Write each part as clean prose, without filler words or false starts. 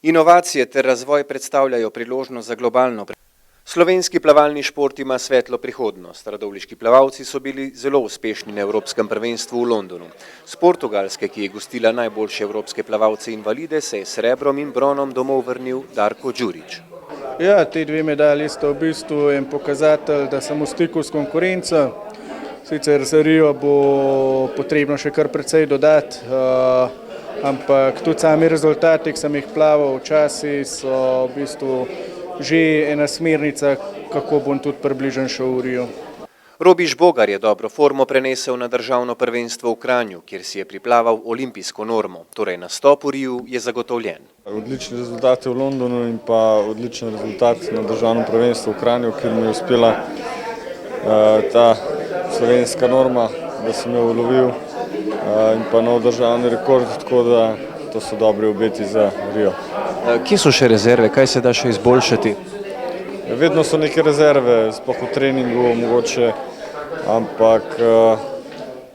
Inovacije ter razvoj predstavljajo priložnost za globalno preživljanje. Slovenski plavalni šport ima svetlo prihodnost. Radovljiški plavalci so bili zelo uspešni na Evropskem prvenstvu v Londonu. S Portugalske, ki je gostila najboljše evropske plavalce invalide, se je s srebrom in bronom domov vrnil Darko Đurić. Ja, te dve medalji sta v bistvu en pokazatelj, da sem v stiku s konkurenco. Sicer za Rio bo potrebno še kar precej dodati, ampak tudi sami rezultati, ki sem jih plaval včasih, so v bistvu že ena smernica, kako bom tudi približan šel v Rio. Robi Žbogar je dobro formo prenesel na državno prvenstvo v Kranju, kjer si je priplaval olimpijsko normo, torej nastop v Riu je zagotovljen. Odlični rezultati v Londonu in pa odličen rezultat na državnem prvenstvu v Kranju, kjer mi je uspela ta slovenska norma, da sem jo ulovil in pa nov državni rekord, tako da to so dobri obeti za Rio. Kje so še rezerve, kaj se da še izboljšati? Vedno so neke rezerve, sploh v treningu mogoče, ampak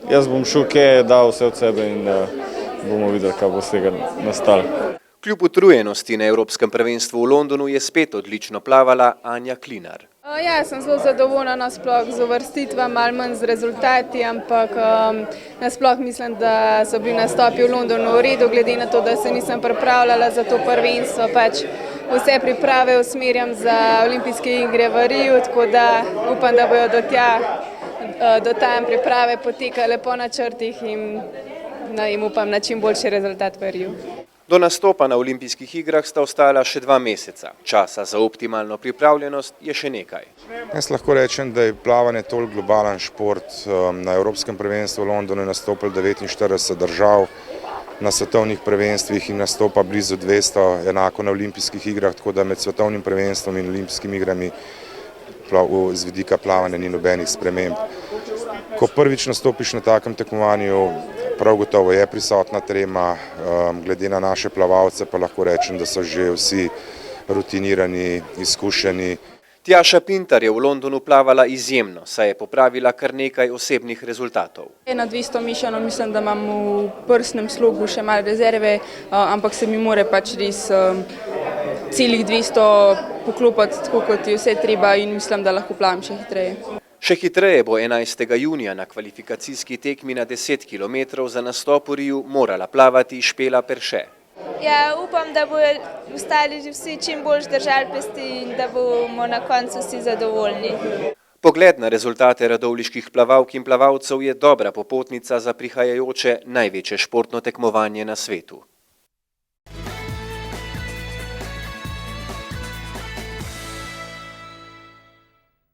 jaz bom šel, kje je dal vse od sebe in bomo videli, kaj bo vsega nastalo. Kljub utrujenosti na Evropskem prvenstvu v Londonu je spet odlično plavala Anja Klinar. Ja, sem zelo zadovoljna nasploh z uvrstitvam, malo manj z rezultati, ampak nasploh mislim, da so bili nastopi v Londonu v redu, glede na to, da se nisem pripravljala za to prvenstvo, pač vse priprave usmerjam za olimpijske igre v Riu, tako da upam, da bojo do tam priprave potekale po načrtih in upam na čim boljši rezultat v Riu. Do nastopa na olimpijskih igrah sta ostala še 2 meseca. Časa za optimalno pripravljenost je še nekaj. Jaz lahko rečem, da je plavanje toliko globalen šport. Na Evropskem prvenstvu v Londonu je nastopilo 49 držav, na svetovnih prvenstvih in nastopa blizu 200, enako na olimpijskih igrah, tako da med svetovnim prvenstvom in olimpijskimi igrami z vidika plavanja ni nobenih sprememb. Ko prvič nastopiš na takem tekmovanju, prav gotovo je prisotna trema, glede na naše plavalce pa lahko rečem, da so že vsi rutinirani, izkušeni. Tjaša Pintar je v Londonu plavala izjemno, saj je popravila kar nekaj osebnih rezultatov. Na 200 mišljeno mislim, da imam v prsnem slogu še malo rezerve, ampak se mi more pač res celih 200 poklopati, tako kot je vse treba in mislim, da lahko plavam še hitreje. Še hitreje bo 11. junija na kvalifikacijski tekmi na 10 km za nastop v Riu morala plavati Špela Perše. Ja, upam, da bodo ostali vsi čim bolj držali pesti in da bomo na koncu vsi zadovoljni. Pogled na rezultate radovljiških plavalk in plavalcev je dobra popotnica za prihajajoče največje športno tekmovanje na svetu.